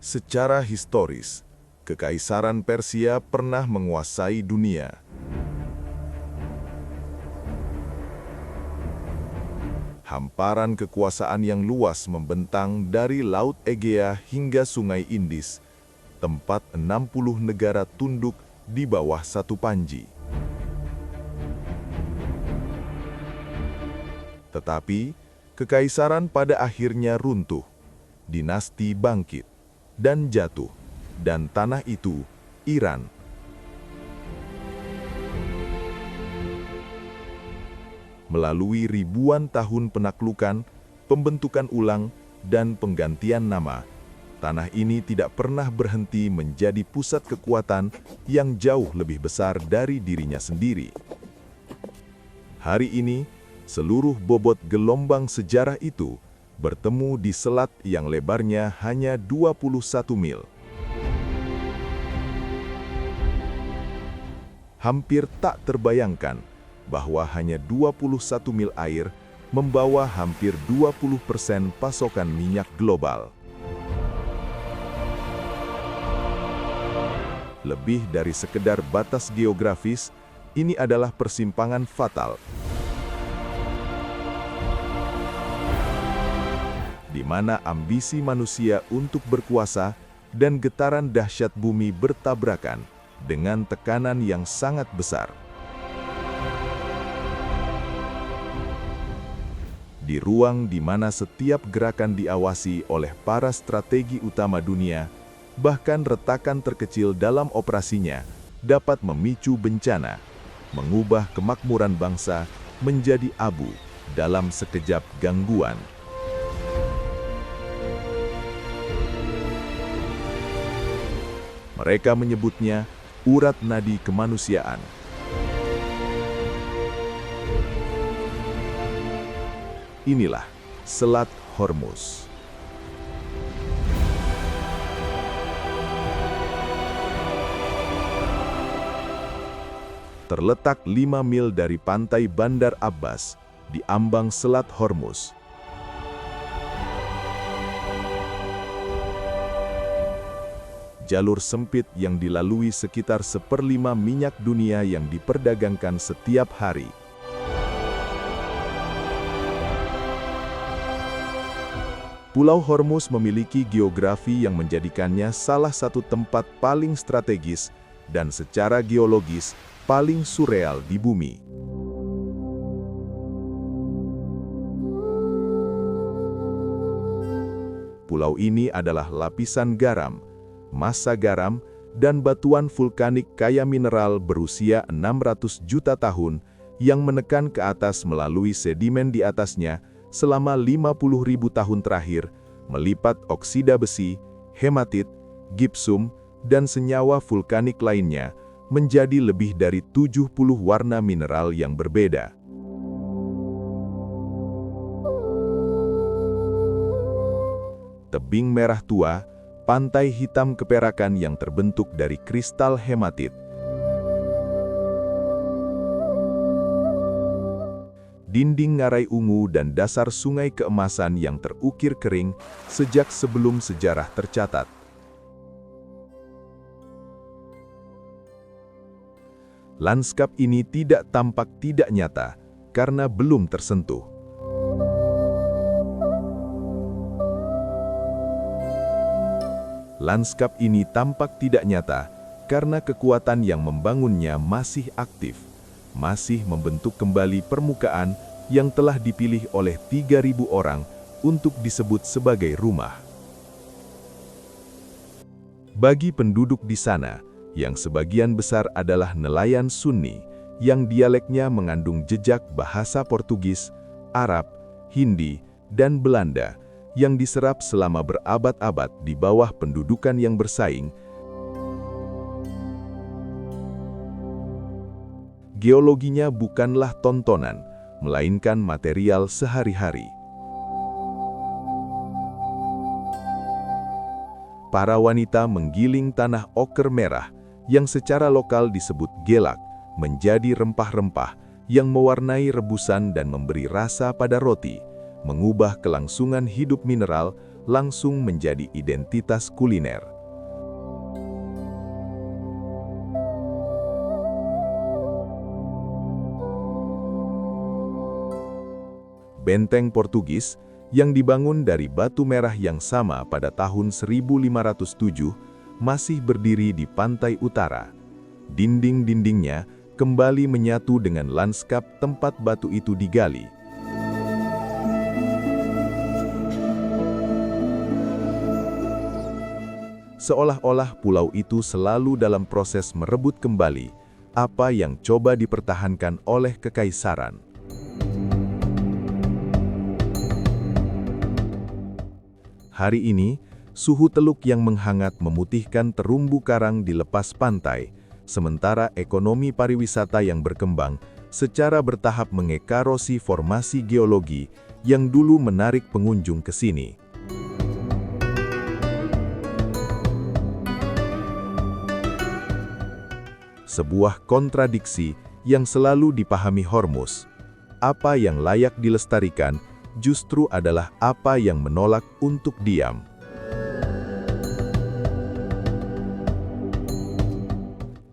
Secara historis, Kekaisaran Persia pernah menguasai dunia. Hamparan kekuasaan yang luas membentang dari Laut Egea hingga Sungai Indus, tempat 60 negara tunduk di bawah satu panji. Tetapi, kekaisaran pada akhirnya runtuh, dinasti bangkit, dan jatuh, dan tanah itu, Iran. Melalui ribuan tahun penaklukan, pembentukan ulang, dan penggantian nama, tanah ini tidak pernah berhenti menjadi pusat kekuatan yang jauh lebih besar dari dirinya sendiri. Hari ini, seluruh bobot gelombang sejarah itu bertemu di selat yang lebarnya hanya 21 mil. Hampir tak terbayangkan bahwa hanya 21 mil air membawa hampir 20% pasokan minyak global. Lebih dari sekedar batas geografis, ini adalah persimpangan fatal, di mana ambisi manusia untuk berkuasa dan getaran dahsyat bumi bertabrakan dengan tekanan yang sangat besar. Di ruang di mana setiap gerakan diawasi oleh para strategi utama dunia, bahkan retakan terkecil dalam operasinya dapat memicu bencana, mengubah kemakmuran bangsa menjadi abu dalam sekejap gangguan. Mereka menyebutnya urat nadi kemanusiaan. Inilah Selat Hormuz. Terletak 5 mil dari pantai Bandar Abbas, di ambang Selat Hormuz. Jalur sempit yang dilalui sekitar 1/5 minyak dunia yang diperdagangkan setiap hari. Pulau Hormuz memiliki geografi yang menjadikannya salah satu tempat paling strategis dan secara geologis paling surreal di bumi. Pulau ini adalah lapisan garam, massa garam, dan batuan vulkanik kaya mineral berusia 600 juta tahun yang menekan ke atas melalui sedimen di atasnya selama 50.000 tahun terakhir, melipat oksida besi, hematit, gipsum, dan senyawa vulkanik lainnya menjadi lebih dari 70 warna mineral yang berbeda. Tebing merah tua, pantai hitam keperakan yang terbentuk dari kristal hematit. Dinding ngarai ungu dan dasar sungai keemasan yang terukir kering sejak sebelum sejarah tercatat. Lanskap ini tidak tampak tidak nyata karena belum tersentuh. Lanskap ini tampak tidak nyata karena kekuatan yang membangunnya masih aktif, masih membentuk kembali permukaan yang telah dipilih oleh 3.000 orang untuk disebut sebagai rumah. Bagi penduduk di sana, yang sebagian besar adalah nelayan Sunni, yang dialeknya mengandung jejak bahasa Portugis, Arab, Hindi, dan Belanda, yang diserap selama berabad-abad di bawah pendudukan yang bersaing, geologinya bukanlah tontonan, melainkan material sehari-hari. Para wanita menggiling tanah oker merah yang secara lokal disebut gelak menjadi rempah-rempah yang mewarnai rebusan dan memberi rasa pada roti, mengubah kelangsungan hidup mineral langsung menjadi identitas kuliner. Benteng Portugis yang dibangun dari batu merah yang sama pada tahun 1507 masih berdiri di pantai utara. Dinding-dindingnya kembali menyatu dengan lanskap tempat batu itu digali. Seolah-olah pulau itu selalu dalam proses merebut kembali apa yang coba dipertahankan oleh kekaisaran. Hari ini, suhu teluk yang menghangat memutihkan terumbu karang di lepas pantai, sementara ekonomi pariwisata yang berkembang secara bertahap mengerosi formasi geologi yang dulu menarik pengunjung ke sini. Sebuah kontradiksi yang selalu dipahami Hormuz. Apa yang layak dilestarikan justru adalah apa yang menolak untuk diam.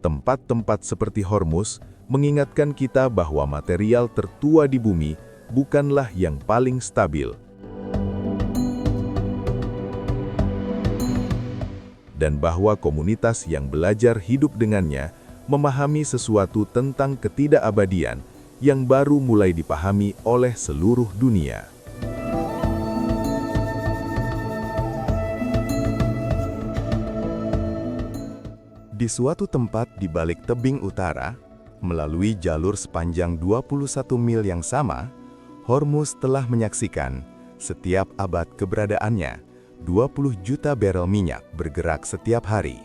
Tempat-tempat seperti Hormuz mengingatkan kita bahwa material tertua di bumi bukanlah yang paling stabil. Dan bahwa komunitas yang belajar hidup dengannya memahami sesuatu tentang ketidakabadian yang baru mulai dipahami oleh seluruh dunia. Di suatu tempat di balik tebing utara, melalui jalur sepanjang 21 mil yang sama, Hormuz telah menyaksikan setiap abad keberadaannya 20 juta barel minyak bergerak setiap hari.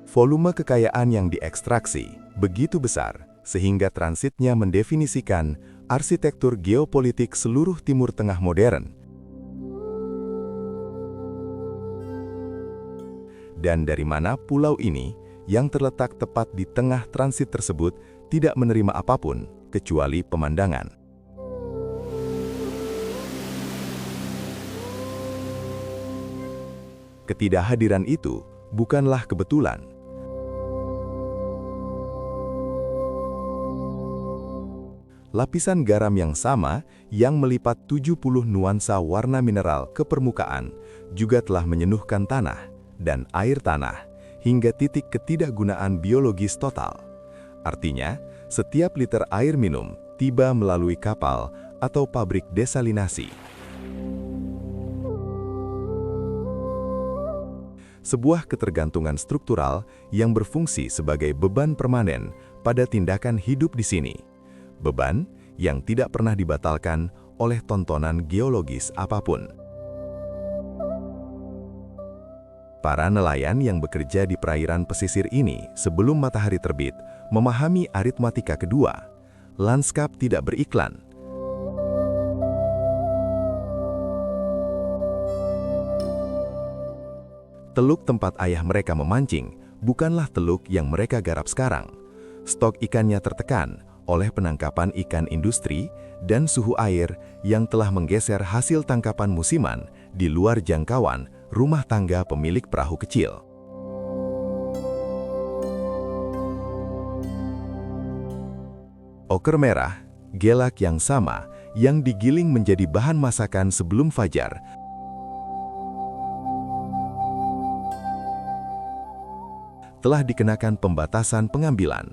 Volume kekayaan yang diekstraksi begitu besar sehingga transitnya mendefinisikan arsitektur geopolitik seluruh Timur Tengah modern. Dan dari mana pulau ini, yang terletak tepat di tengah transit tersebut, tidak menerima apapun, kecuali pemandangan. Ketidakhadiran itu bukanlah kebetulan. Lapisan garam yang sama, yang melipat 70 nuansa warna mineral ke permukaan, juga telah menyenuhkan tanah dan air tanah, hingga titik ketidakgunaan biologis total. Artinya, setiap liter air minum tiba melalui kapal atau pabrik desalinasi. Sebuah ketergantungan struktural yang berfungsi sebagai beban permanen pada tindakan hidup di sini. Beban yang tidak pernah dibatalkan oleh tontonan geologis apapun. Para nelayan yang bekerja di perairan pesisir ini sebelum matahari terbit memahami aritmatika kedua. Lanskap tidak beriklan. Teluk tempat ayah mereka memancing bukanlah teluk yang mereka garap sekarang. Stok ikannya tertekan oleh penangkapan ikan industri dan suhu air yang telah menggeser hasil tangkapan musiman di luar jangkauan rumah tangga pemilik perahu kecil. Oker merah, gelak yang sama, yang digiling menjadi bahan masakan sebelum fajar, telah dikenakan pembatasan pengambilan.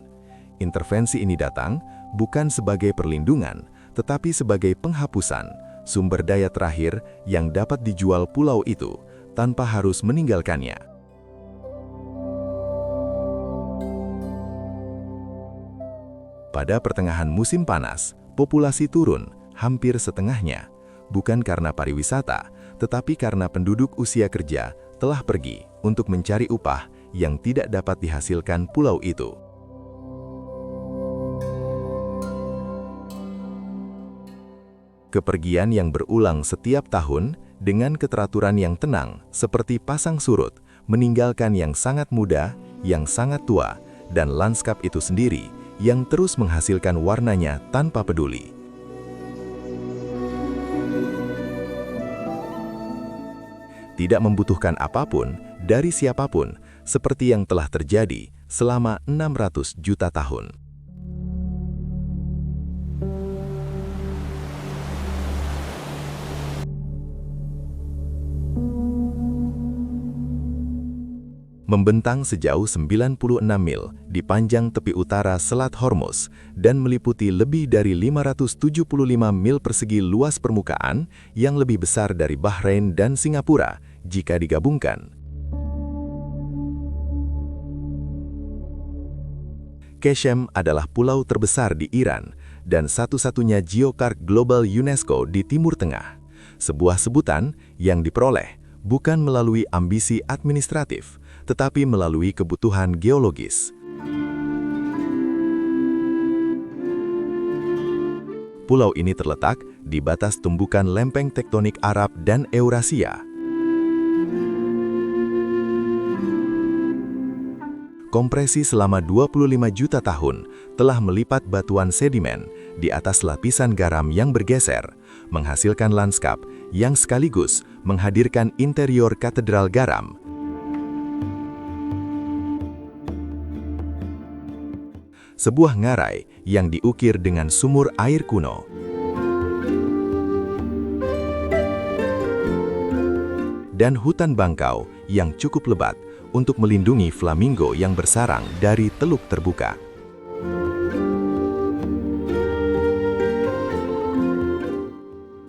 Intervensi ini datang bukan sebagai perlindungan, tetapi sebagai penghapusan sumber daya terakhir yang dapat dijual pulau itu tanpa harus meninggalkannya. Pada pertengahan musim panas, populasi turun hampir setengahnya, bukan karena pariwisata, tetapi karena penduduk usia kerja telah pergi untuk mencari upah yang tidak dapat dihasilkan pulau itu. Kepergian yang berulang setiap tahun dengan keteraturan yang tenang seperti pasang surut, meninggalkan yang sangat muda, yang sangat tua, dan lanskap itu sendiri yang terus menghasilkan warnanya tanpa peduli. tidak membutuhkan apapun dari siapapun, seperti yang telah terjadi selama 600 juta tahun. Membentang sejauh 96 mil di panjang tepi utara Selat Hormuz dan meliputi lebih dari 575 mil persegi luas permukaan yang lebih besar dari Bahrain dan Singapura jika digabungkan. Qeshm adalah pulau terbesar di Iran dan satu-satunya geopark global UNESCO di Timur Tengah, sebuah sebutan yang diperoleh bukan melalui ambisi administratif, tetapi melalui kebutuhan geologis. Pulau ini terletak di batas tumbukan lempeng tektonik Arab dan Eurasia. Kompresi selama 25 juta tahun telah melipat batuan sedimen di atas lapisan garam yang bergeser, menghasilkan lanskap yang sekaligus menghadirkan interior katedral garam. Sebuah ngarai yang diukir dengan sumur air kuno. Dan hutan bangkau yang cukup lebat untuk melindungi flamingo yang bersarang dari teluk terbuka.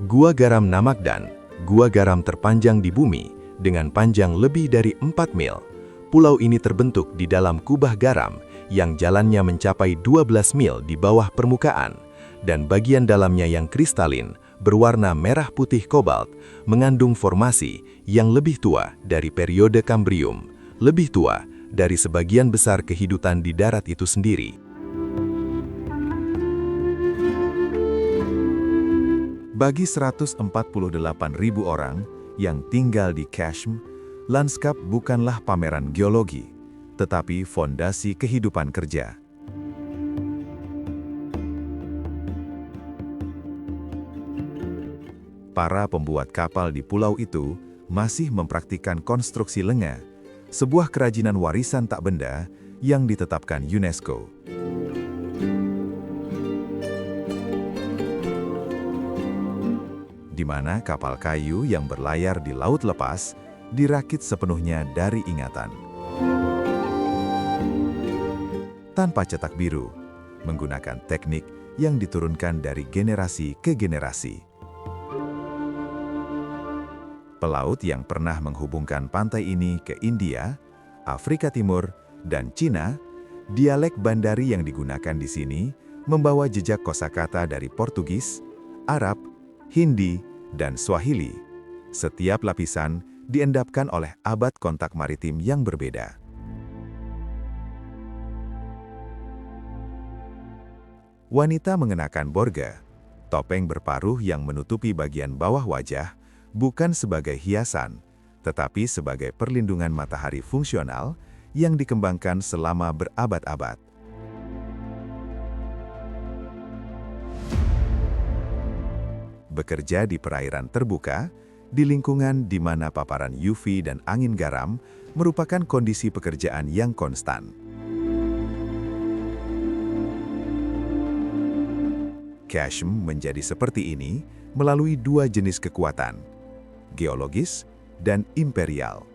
Gua Garam Namaqdan, gua garam terpanjang di bumi, dengan panjang lebih dari 4 mil. Pulau ini terbentuk di dalam kubah garam yang jalannya mencapai 12 mil di bawah permukaan, dan bagian dalamnya yang kristalin, berwarna merah putih kobalt, mengandung formasi yang lebih tua dari periode Kambrium, lebih tua dari sebagian besar kehidupan di darat itu sendiri. Bagi 148.000 orang yang tinggal di Qeshm, lanskap bukanlah pameran geologi, tetapi fondasi kehidupan kerja. Para pembuat kapal di pulau itu masih mempraktikkan konstruksi lenga, sebuah kerajinan warisan tak benda yang ditetapkan UNESCO. Di mana kapal kayu yang berlayar di laut lepas dirakit sepenuhnya dari ingatan. Tanpa cetak biru, menggunakan teknik yang diturunkan dari generasi ke generasi. Pelaut yang pernah menghubungkan pantai ini ke India, Afrika Timur, dan Cina, dialek Bandari yang digunakan di sini membawa jejak kosakata dari Portugis, Arab, Hindi, dan Swahili. Setiap lapisan diendapkan oleh abad kontak maritim yang berbeda. Wanita mengenakan borga, topeng berparuh yang menutupi bagian bawah wajah, bukan sebagai hiasan, tetapi sebagai perlindungan matahari fungsional yang dikembangkan selama berabad-abad. Bekerja di perairan terbuka, di lingkungan di mana paparan UV dan angin garam merupakan kondisi pekerjaan yang konstan. Qeshm menjadi seperti ini melalui dua jenis kekuatan, geologis dan imperial.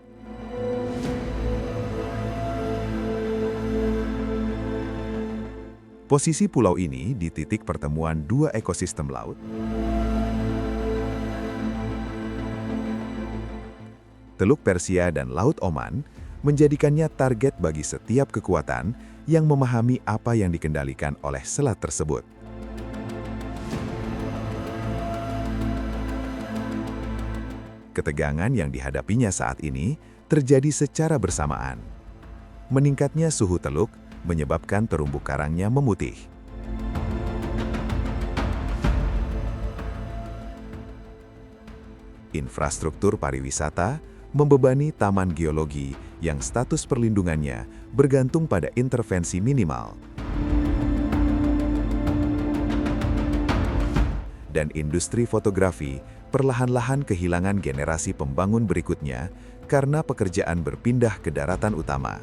Posisi pulau ini di titik pertemuan dua ekosistem laut, Teluk Persia dan Laut Oman, menjadikannya target bagi setiap kekuatan yang memahami apa yang dikendalikan oleh selat tersebut. Ketegangan yang dihadapinya saat ini terjadi secara bersamaan. Meningkatnya suhu teluk menyebabkan terumbu karangnya memutih. Infrastruktur pariwisata membebani taman geologi yang status perlindungannya bergantung pada intervensi minimal. Dan industri fotografi perlahan-lahan kehilangan generasi pembangun berikutnya karena pekerjaan berpindah ke daratan utama.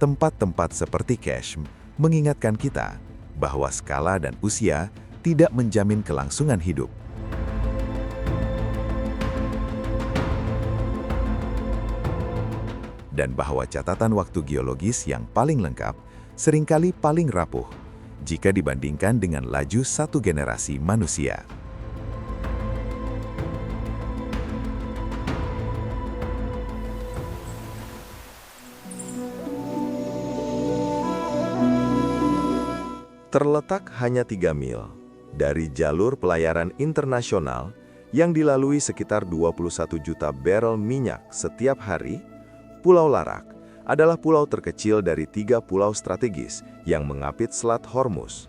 Tempat-tempat seperti Cache mengingatkan kita bahwa skala dan usia tidak menjamin kelangsungan hidup. Dan bahwa catatan waktu geologis yang paling lengkap seringkali paling rapuh jika dibandingkan dengan laju satu generasi manusia. Terletak hanya 3 mil dari jalur pelayaran internasional yang dilalui sekitar 21 juta barel minyak setiap hari, Pulau Larak adalah pulau terkecil dari 3 pulau strategis yang mengapit Selat Hormuz.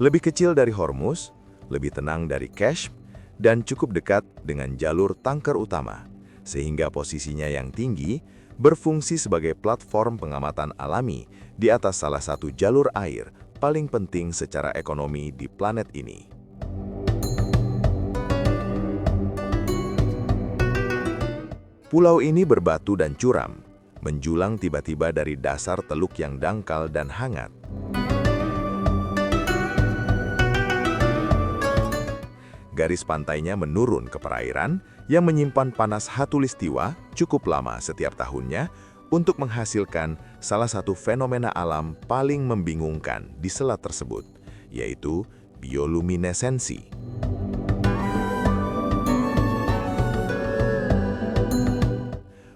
Lebih kecil dari Hormuz, lebih tenang dari Cache, dan cukup dekat dengan jalur tanker utama, sehingga posisinya yang tinggi berfungsi sebagai platform pengamatan alami di atas salah satu jalur air paling penting secara ekonomi di planet ini. Pulau ini berbatu dan curam, menjulang tiba-tiba dari dasar teluk yang dangkal dan hangat. Garis pantainya menurun ke perairan yang menyimpan panas khatulistiwa cukup lama setiap tahunnya untuk menghasilkan salah satu fenomena alam paling membingungkan di selat tersebut, yaitu bioluminesensi.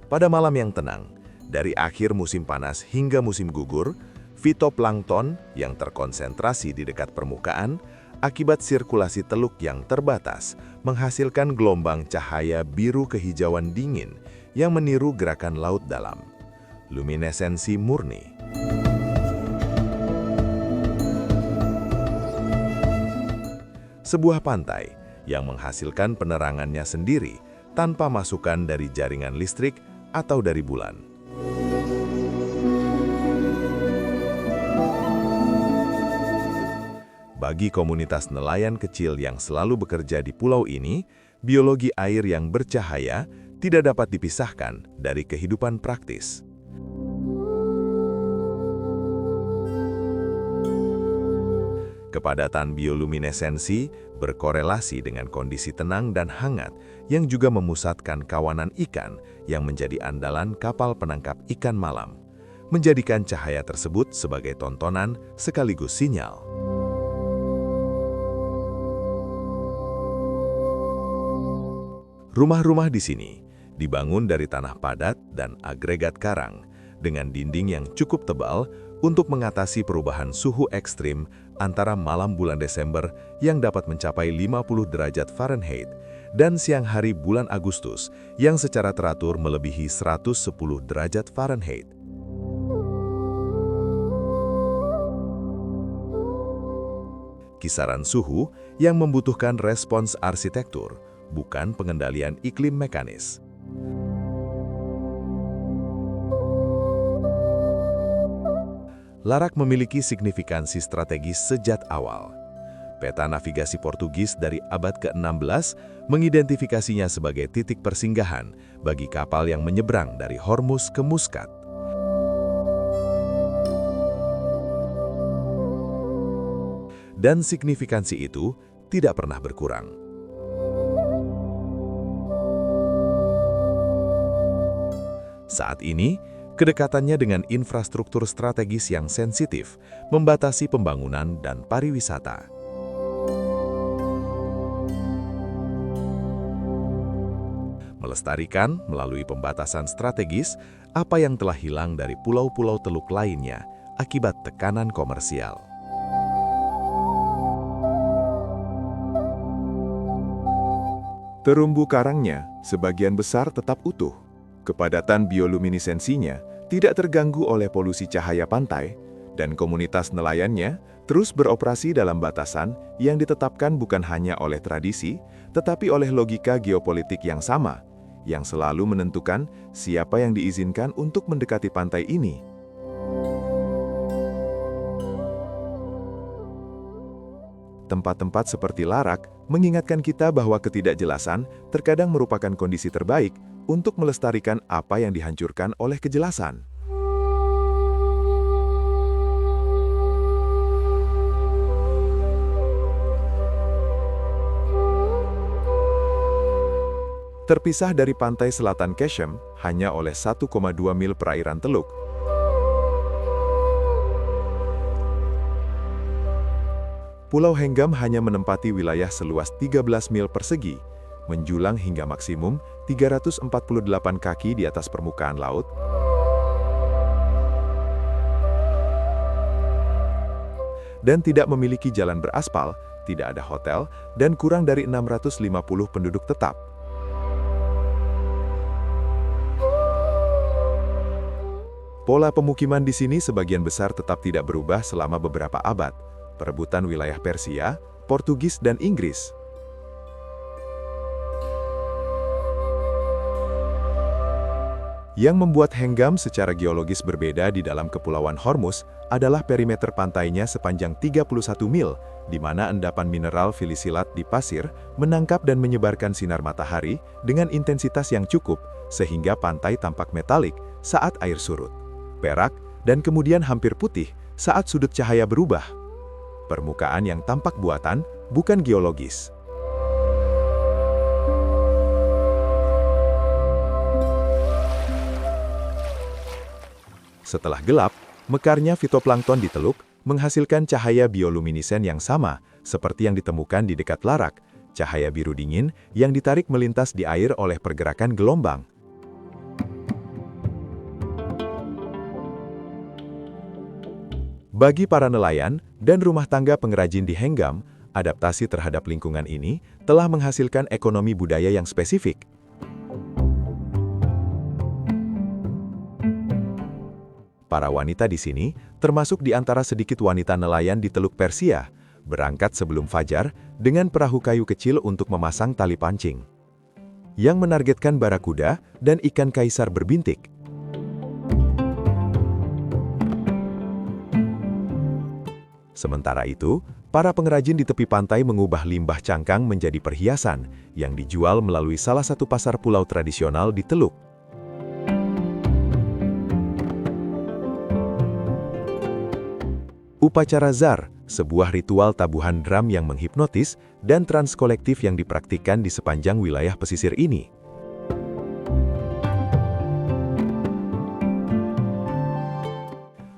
Pada malam yang tenang, dari akhir musim panas hingga musim gugur, fitoplankton yang terkonsentrasi di dekat permukaan akibat sirkulasi teluk yang terbatas menghasilkan gelombang cahaya biru kehijauan dingin yang meniru gerakan laut dalam. Luminesensi murni. Sebuah pantai yang menghasilkan penerangannya sendiri tanpa masukan dari jaringan listrik atau dari bulan. Bagi komunitas nelayan kecil yang selalu bekerja di pulau ini, biologi air yang bercahaya tidak dapat dipisahkan dari kehidupan praktis. Kepadatan bioluminesensi berkorelasi dengan kondisi tenang dan hangat yang juga memusatkan kawanan ikan yang menjadi andalan kapal penangkap ikan malam, menjadikan cahaya tersebut sebagai tontonan sekaligus sinyal. Rumah-rumah di sini dibangun dari tanah padat dan agregat karang dengan dinding yang cukup tebal untuk mengatasi perubahan suhu ekstrim antara malam bulan Desember yang dapat mencapai 50 derajat Fahrenheit dan siang hari bulan Agustus yang secara teratur melebihi 110 derajat Fahrenheit. Kisaran suhu yang membutuhkan respons arsitektur, bukan pengendalian iklim mekanis. Larak memiliki signifikansi strategis sejak awal. Peta navigasi Portugis dari abad ke-16 mengidentifikasinya sebagai titik persinggahan bagi kapal yang menyeberang dari Hormuz ke Muscat. Dan signifikansi itu tidak pernah berkurang. Saat ini, kedekatannya dengan infrastruktur strategis yang sensitif membatasi pembangunan dan pariwisata. Melestarikan melalui pembatasan strategis apa yang telah hilang dari pulau-pulau teluk lainnya akibat tekanan komersial. Terumbu karangnya sebagian besar tetap utuh. Kepadatan bioluminesensinya tidak terganggu oleh polusi cahaya pantai, dan komunitas nelayannya terus beroperasi dalam batasan yang ditetapkan bukan hanya oleh tradisi, tetapi oleh logika geopolitik yang sama, yang selalu menentukan siapa yang diizinkan untuk mendekati pantai ini. tempat-tempat seperti Larak mengingatkan kita bahwa ketidakjelasan terkadang merupakan kondisi terbaik untuk melestarikan apa yang dihancurkan oleh kejelasan. Terpisah dari pantai selatan Keshem hanya oleh 1,2 mil perairan teluk. Pulau Henggam hanya menempati wilayah seluas 13 mil persegi, menjulang hingga maksimum 348 kaki di atas permukaan laut, dan tidak memiliki jalan beraspal, tidak ada hotel, dan kurang dari 650 penduduk tetap. Pola pemukiman di sini sebagian besar tetap tidak berubah selama beberapa abad, perebutan wilayah Persia, Portugis, dan Inggris. Yang membuat Henggam secara geologis berbeda di dalam Kepulauan Hormuz adalah perimeter pantainya sepanjang 31 mil, di mana endapan mineral filisilat di pasir menangkap dan menyebarkan sinar matahari dengan intensitas yang cukup, sehingga pantai tampak metalik saat air surut, perak, dan kemudian hampir putih saat sudut cahaya berubah. Permukaan yang tampak buatan, bukan geologis. Setelah gelap, mekarnya fitoplankton di teluk menghasilkan cahaya bioluminesen yang sama seperti yang ditemukan di dekat Larak, cahaya biru dingin yang ditarik melintas di air oleh pergerakan gelombang. Bagi para nelayan dan rumah tangga pengrajin di Henggam, adaptasi terhadap lingkungan ini telah menghasilkan ekonomi budaya yang spesifik. Para wanita di sini, termasuk di antara sedikit wanita nelayan di Teluk Persia, berangkat sebelum fajar dengan perahu kayu kecil untuk memasang tali pancing, yang menargetkan barakuda dan ikan kaisar berbintik. Sementara itu, para pengrajin di tepi pantai mengubah limbah cangkang menjadi perhiasan yang dijual melalui salah satu pasar pulau tradisional di Teluk. Upacara Zar, sebuah ritual tabuhan drum yang menghipnotis dan transkolektif yang dipraktikkan di sepanjang wilayah pesisir ini.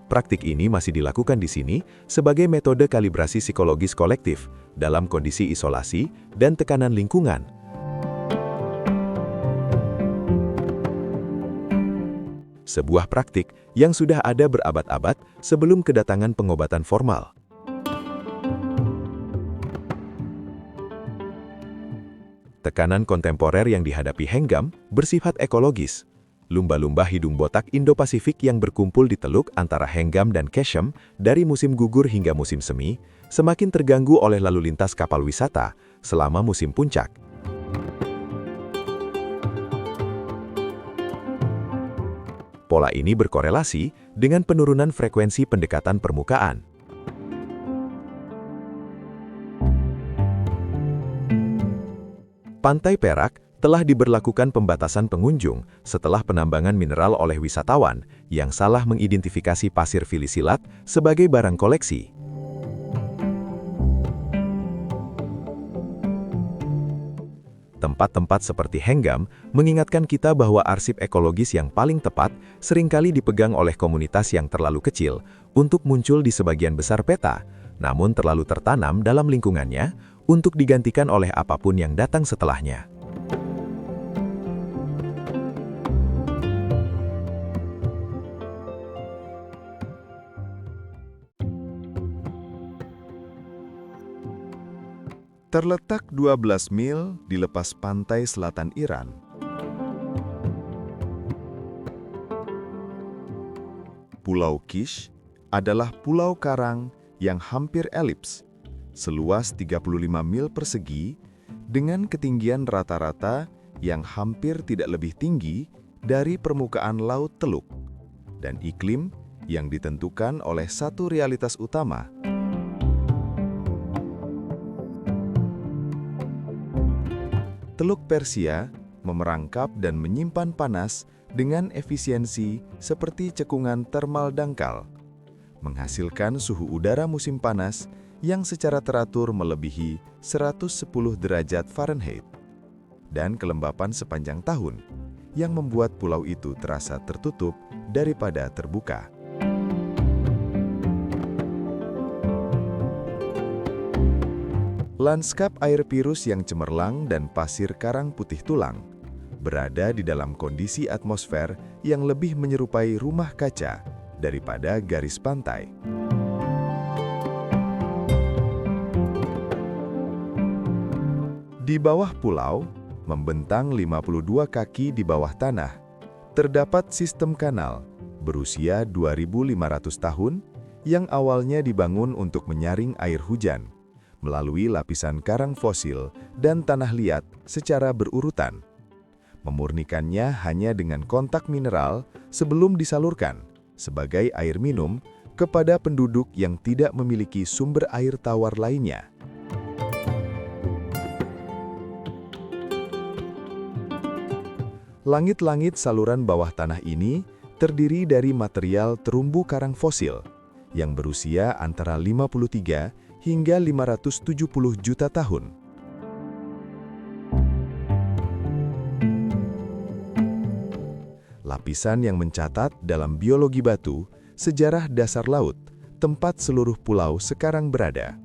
Praktik ini masih dilakukan di sini sebagai metode kalibrasi psikologis kolektif dalam kondisi isolasi dan tekanan lingkungan. Sebuah praktik yang sudah ada berabad-abad sebelum kedatangan pengobatan formal. Tekanan kontemporer yang dihadapi Henggam bersifat ekologis. Lumba-lumba hidung botak Indo-Pasifik yang berkumpul di teluk antara Henggam dan Keshem dari musim gugur hingga musim semi, semakin terganggu oleh lalu lintas kapal wisata selama musim puncak. Pola ini berkorelasi dengan penurunan frekuensi pendekatan permukaan. Pantai Perak telah diberlakukan pembatasan pengunjung setelah penambangan mineral oleh wisatawan yang salah mengidentifikasi pasir filisilat sebagai barang koleksi. Tempat-tempat seperti Henggam mengingatkan kita bahwa arsip ekologis yang paling tepat seringkali dipegang oleh komunitas yang terlalu kecil untuk muncul di sebagian besar peta, namun terlalu tertanam dalam lingkungannya untuk digantikan oleh apapun yang datang setelahnya. Terletak 12 mil di lepas pantai selatan Iran. Pulau Kish adalah pulau karang yang hampir elips, seluas 35 mil persegi, dengan ketinggian rata-rata yang hampir tidak lebih tinggi dari permukaan laut Teluk, dan iklim yang ditentukan oleh satu realitas utama. Teluk Persia memerangkap dan menyimpan panas dengan efisiensi seperti cekungan termal dangkal, menghasilkan suhu udara musim panas yang secara teratur melebihi 110 derajat Fahrenheit, dan kelembapan sepanjang tahun yang membuat pulau itu terasa tertutup daripada terbuka. Lanskap air Pirus yang cemerlang dan pasir karang putih tulang berada di dalam kondisi atmosfer yang lebih menyerupai rumah kaca daripada garis pantai. Di bawah pulau, membentang 52 kaki di bawah tanah, terdapat sistem kanal berusia 2.500 tahun yang awalnya dibangun untuk menyaring air hujan melalui lapisan karang fosil dan tanah liat secara berurutan, memurnikannya hanya dengan kontak mineral sebelum disalurkan sebagai air minum kepada penduduk yang tidak memiliki sumber air tawar lainnya. Langit-langit saluran bawah tanah ini terdiri dari material terumbu karang fosil yang berusia antara 53 hingga 570 juta tahun. Lapisan yang mencatat dalam biologi batu sejarah dasar laut, tempat seluruh pulau sekarang berada.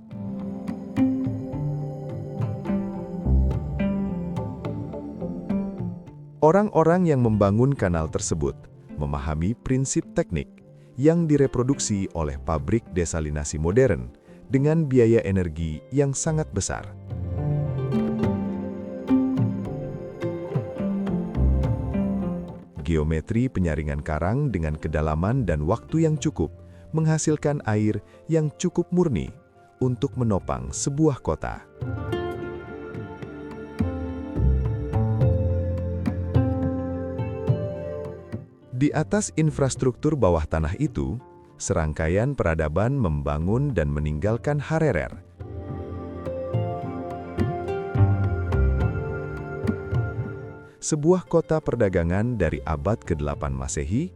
Orang-orang yang membangun kanal tersebut memahami prinsip teknik yang direproduksi oleh pabrik desalinasi modern dengan biaya energi yang sangat besar. Geometri penyaringan karang dengan kedalaman dan waktu yang cukup menghasilkan air yang cukup murni untuk menopang sebuah kota. Di atas infrastruktur bawah tanah itu, serangkaian peradaban membangun dan meninggalkan Harerer. Sebuah kota perdagangan dari abad ke-8 Masehi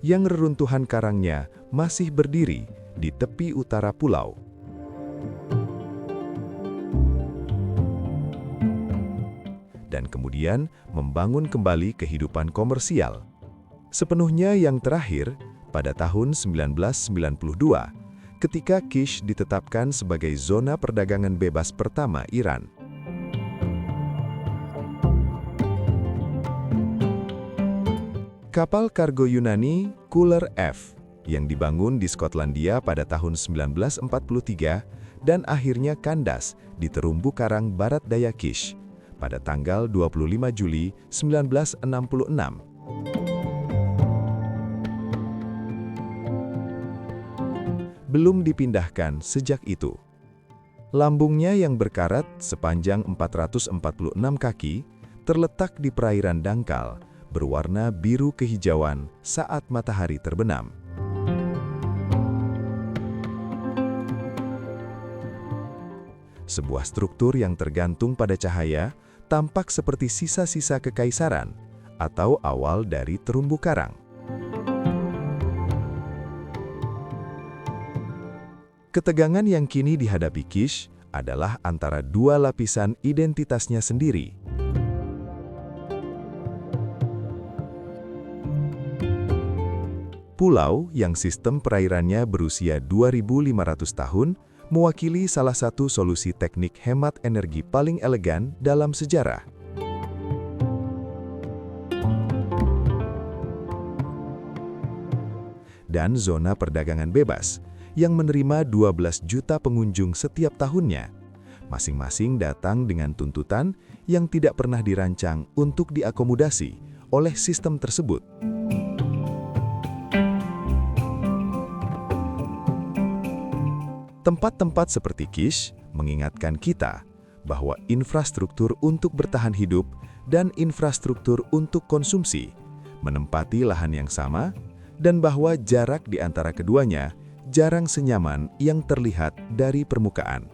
yang reruntuhan karangnya masih berdiri di tepi utara pulau. Dan kemudian membangun kembali kehidupan komersial. Sepenuhnya yang terakhir pada tahun 1992, ketika Kish ditetapkan sebagai zona perdagangan bebas pertama Iran. Kapal kargo Yunani Cooler F yang dibangun di Skotlandia pada tahun 1943 dan akhirnya kandas di terumbu karang barat daya Kish pada tanggal 25 Juli 1966. Belum dipindahkan sejak itu. Lambungnya yang berkarat sepanjang 446 kaki terletak di perairan dangkal, berwarna biru kehijauan saat matahari terbenam. Sebuah struktur yang tergantung pada cahaya tampak seperti sisa-sisa kekaisaran atau awal dari terumbu karang. Ketegangan yang kini dihadapi Kish adalah antara dua lapisan identitasnya sendiri. Pulau yang sistem perairannya berusia 2.500 tahun mewakili salah satu solusi teknik hemat energi paling elegan dalam sejarah. Dan zona perdagangan bebas yang menerima 12 juta pengunjung setiap tahunnya, masing-masing datang dengan tuntutan yang tidak pernah dirancang untuk diakomodasi oleh sistem tersebut. Tempat-tempat seperti Kish mengingatkan kita bahwa infrastruktur untuk bertahan hidup dan infrastruktur untuk konsumsi menempati lahan yang sama, dan bahwa jarak di antara keduanya jarang senyaman yang terlihat dari permukaan.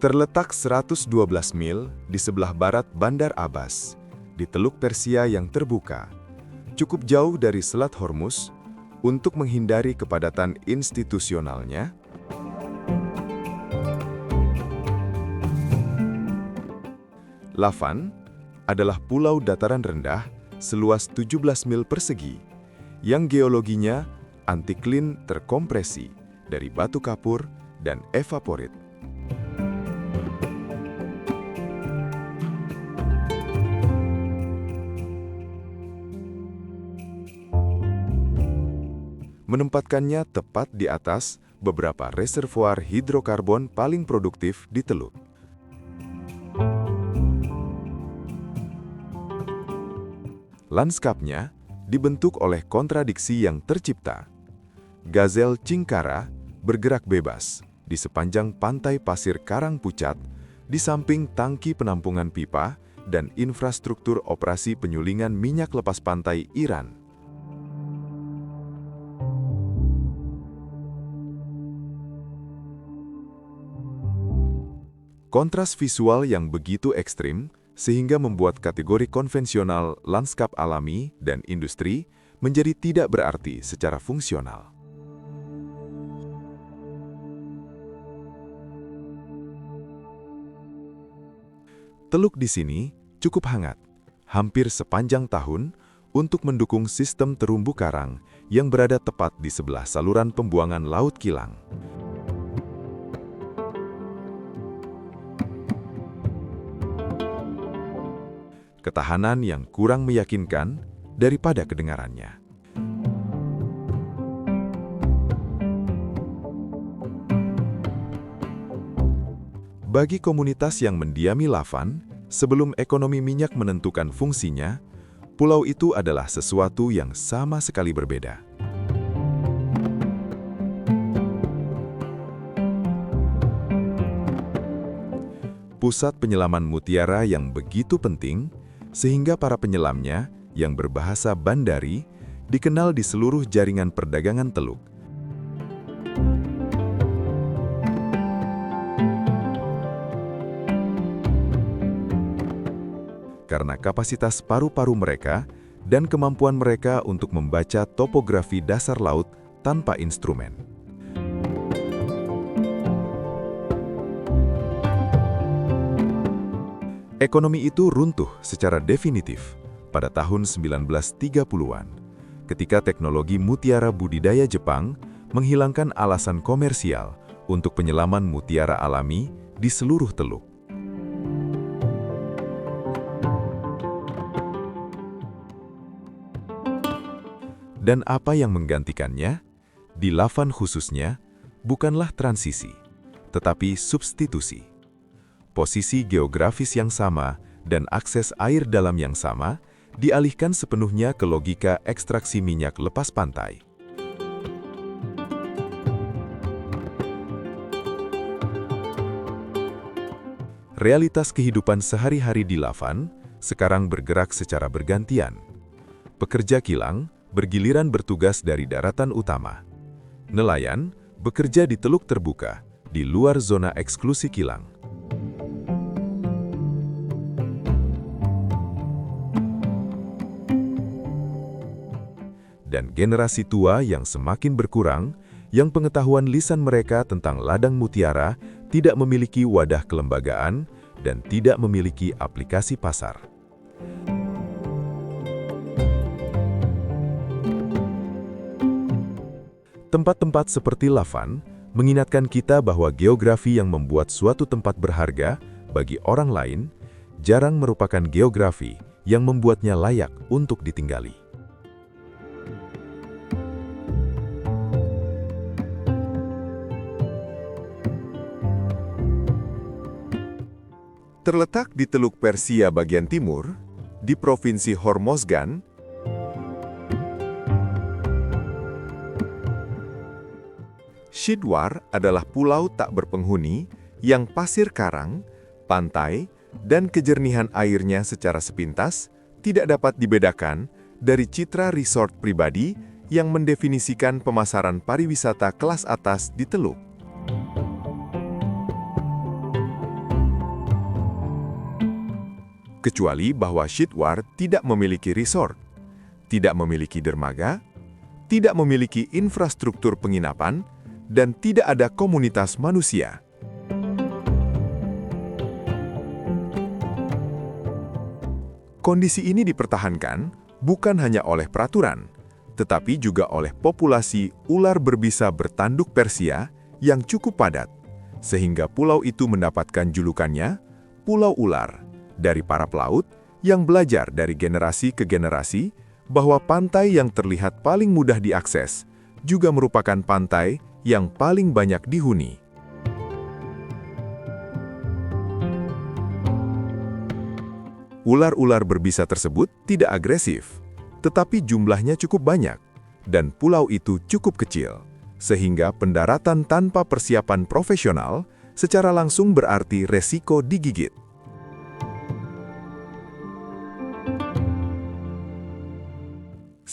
Terletak 112 mil di sebelah barat Bandar Abbas, di Teluk Persia yang terbuka, cukup jauh dari Selat Hormuz untuk menghindari kepadatan institusionalnya. Lavan adalah pulau dataran rendah seluas 17 mil persegi yang geologinya antiklin terkompresi dari batu kapur dan evaporit. Menempatkannya tepat di atas beberapa reservoir hidrokarbon paling produktif di Teluk. Lanskapnya dibentuk oleh kontradiksi yang tercipta. Gazel Cingkara bergerak bebas di sepanjang pantai pasir Karang Pucat, di samping tangki penampungan pipa dan infrastruktur operasi penyulingan minyak lepas pantai Iran. Kontras visual yang begitu ekstrim sehingga membuat kategori konvensional lanskap alami dan industri menjadi tidak berarti secara fungsional. Teluk di sini cukup hangat, hampir sepanjang tahun, untuk mendukung sistem terumbu karang yang berada tepat di sebelah saluran pembuangan Laut Kilang. Ketahanan yang kurang meyakinkan daripada kedengarannya. Bagi komunitas yang mendiami Lavan, sebelum ekonomi minyak menentukan fungsinya, pulau itu adalah sesuatu yang sama sekali berbeda. Pusat penyelaman mutiara yang begitu penting, sehingga para penyelamnya yang berbahasa Bandari dikenal di seluruh jaringan perdagangan Teluk. Karena kapasitas paru-paru mereka dan kemampuan mereka untuk membaca topografi dasar laut tanpa instrumen. Ekonomi itu runtuh secara definitif pada tahun 1930-an, ketika teknologi mutiara budidaya Jepang menghilangkan alasan komersial untuk penyelaman mutiara alami di seluruh teluk. Dan apa yang menggantikannya, di Lavan khususnya, bukanlah transisi, tetapi substitusi. Posisi geografis yang sama dan akses air dalam yang sama dialihkan sepenuhnya ke logika ekstraksi minyak lepas pantai. Realitas kehidupan sehari-hari di Lavan sekarang bergerak secara bergantian. Pekerja kilang bergiliran bertugas dari daratan utama. Nelayan bekerja di teluk terbuka, di luar zona eksklusi kilang. Dan generasi tua yang semakin berkurang, yang pengetahuan lisan mereka tentang ladang mutiara tidak memiliki wadah kelembagaan dan tidak memiliki aplikasi pasar. Tempat-tempat seperti Lavan mengingatkan kita bahwa geografi yang membuat suatu tempat berharga bagi orang lain jarang merupakan geografi yang membuatnya layak untuk ditinggali. Terletak di Teluk Persia bagian timur, di Provinsi Hormozgan, Shidwar adalah pulau tak berpenghuni yang pasir karang, pantai, dan kejernihan airnya secara sepintas tidak dapat dibedakan dari citra resort pribadi yang mendefinisikan pemasaran pariwisata kelas atas di Teluk. Kecuali bahwa Chitwar tidak memiliki resort, tidak memiliki dermaga, tidak memiliki infrastruktur penginapan, dan tidak ada komunitas manusia. Kondisi ini dipertahankan bukan hanya oleh peraturan, tetapi juga oleh populasi ular berbisa bertanduk Persia yang cukup padat, sehingga pulau itu mendapatkan julukannya Pulau Ular dari para pelaut yang belajar dari generasi ke generasi bahwa pantai yang terlihat paling mudah diakses juga merupakan pantai yang paling banyak dihuni. Ular-ular berbisa tersebut tidak agresif, tetapi jumlahnya cukup banyak, dan pulau itu cukup kecil, sehingga pendaratan tanpa persiapan profesional secara langsung berarti resiko digigit.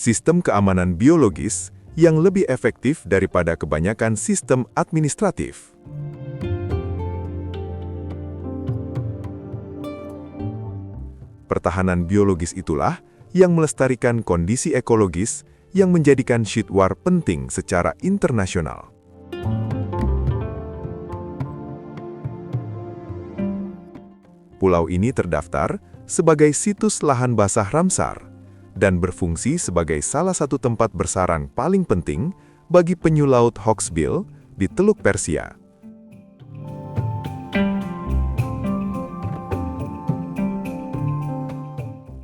Sistem keamanan biologis yang lebih efektif daripada kebanyakan sistem administratif. Pertahanan biologis itulah yang melestarikan kondisi ekologis yang menjadikan Chitwar penting secara internasional. Pulau ini terdaftar sebagai situs lahan basah Ramsar dan berfungsi sebagai salah satu tempat bersarang paling penting bagi penyu laut hawksbill di Teluk Persia.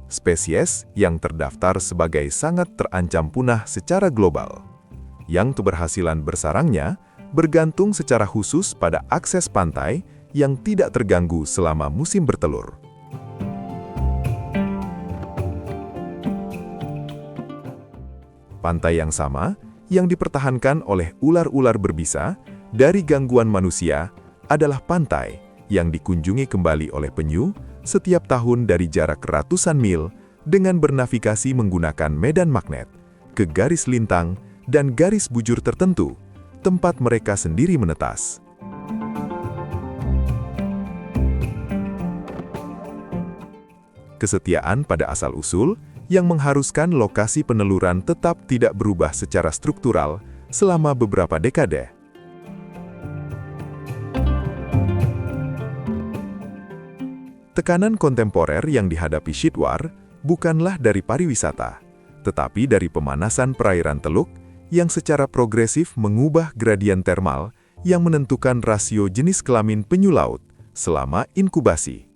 Spesies yang terdaftar sebagai sangat terancam punah secara global, yang keberhasilan bersarangnya bergantung secara khusus pada akses pantai yang tidak terganggu selama musim bertelur. Pantai yang sama yang dipertahankan oleh ular-ular berbisa dari gangguan manusia adalah pantai yang dikunjungi kembali oleh penyu setiap tahun dari jarak ratusan mil dengan bernavigasi menggunakan medan magnet ke garis lintang dan garis bujur tertentu, tempat mereka sendiri menetas. Kesetiaan pada asal-usul yang mengharuskan lokasi peneluran tetap tidak berubah secara struktural selama beberapa dekade. Tekanan kontemporer yang dihadapi Chitwar bukanlah dari pariwisata, tetapi dari pemanasan perairan teluk yang secara progresif mengubah gradien termal yang menentukan rasio jenis kelamin penyu laut selama inkubasi.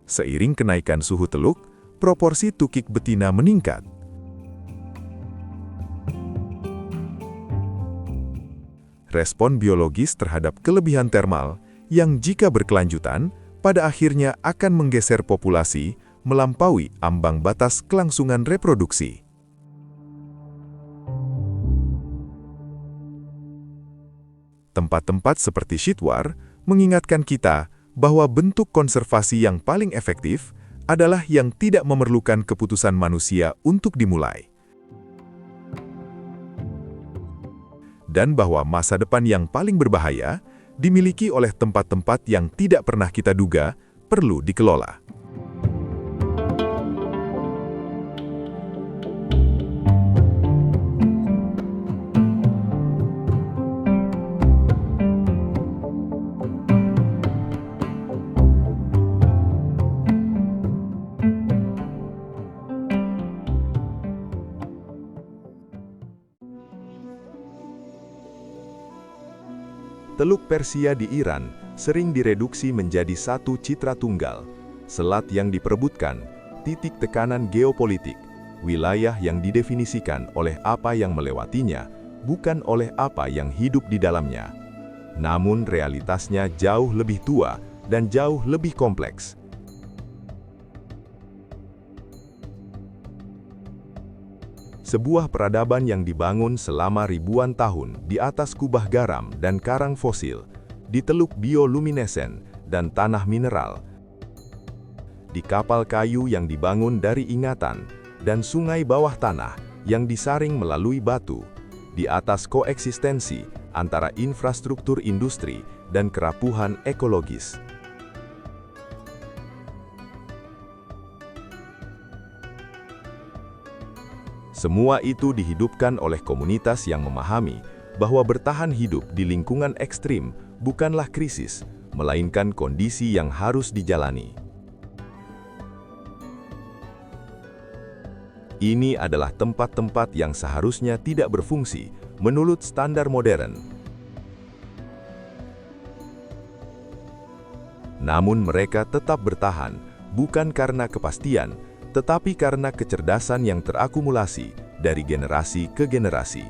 Seiring kenaikan suhu teluk, proporsi tukik betina meningkat. Respon biologis terhadap kelebihan termal yang jika berkelanjutan, pada akhirnya akan menggeser populasi melampaui ambang batas kelangsungan reproduksi. Tempat-tempat seperti Chitwar mengingatkan kita bahwa bentuk konservasi yang paling efektif adalah yang tidak memerlukan keputusan manusia untuk dimulai. Dan bahwa masa depan yang paling berbahaya dimiliki oleh tempat-tempat yang tidak pernah kita duga perlu dikelola. Teluk Persia di Iran sering direduksi menjadi satu citra tunggal, selat yang diperebutkan, titik tekanan geopolitik, wilayah yang didefinisikan oleh apa yang melewatinya, bukan oleh apa yang hidup di dalamnya. Namun realitasnya jauh lebih tua dan jauh lebih kompleks. Sebuah peradaban yang dibangun selama ribuan tahun di atas kubah garam dan karang fosil, di teluk bioluminesen dan tanah mineral, di kapal kayu yang dibangun dari ingatan, dan sungai bawah tanah yang disaring melalui batu, di atas koeksistensi antara infrastruktur industri dan kerapuhan ekologis. Semua itu dihidupkan oleh komunitas yang memahami bahwa bertahan hidup di lingkungan ekstrim bukanlah krisis, melainkan kondisi yang harus dijalani. Ini adalah tempat-tempat yang seharusnya tidak berfungsi menurut standar modern. Namun mereka tetap bertahan, bukan karena kepastian, tetapi karena kecerdasan yang terakumulasi dari generasi ke generasi.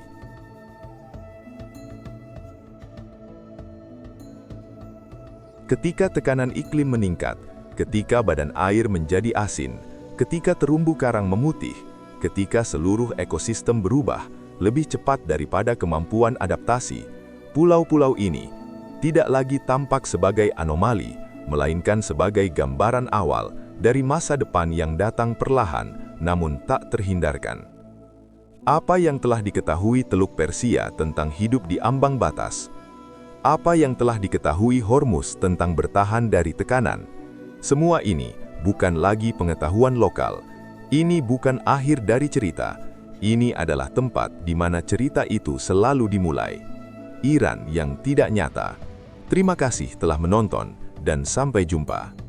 Ketika tekanan iklim meningkat, ketika badan air menjadi asin, ketika terumbu karang memutih, ketika seluruh ekosistem berubah lebih cepat daripada kemampuan adaptasi, pulau-pulau ini tidak lagi tampak sebagai anomali, melainkan sebagai gambaran awal dari masa depan yang datang perlahan namun tak terhindarkan. Apa yang telah diketahui Teluk Persia tentang hidup di ambang batas? Apa yang telah diketahui Hormuz tentang bertahan dari tekanan? Semua ini bukan lagi pengetahuan lokal. Ini bukan akhir dari cerita. Ini adalah tempat di mana cerita itu selalu dimulai. Iran yang tidak nyata. Terima kasih telah menonton dan sampai jumpa.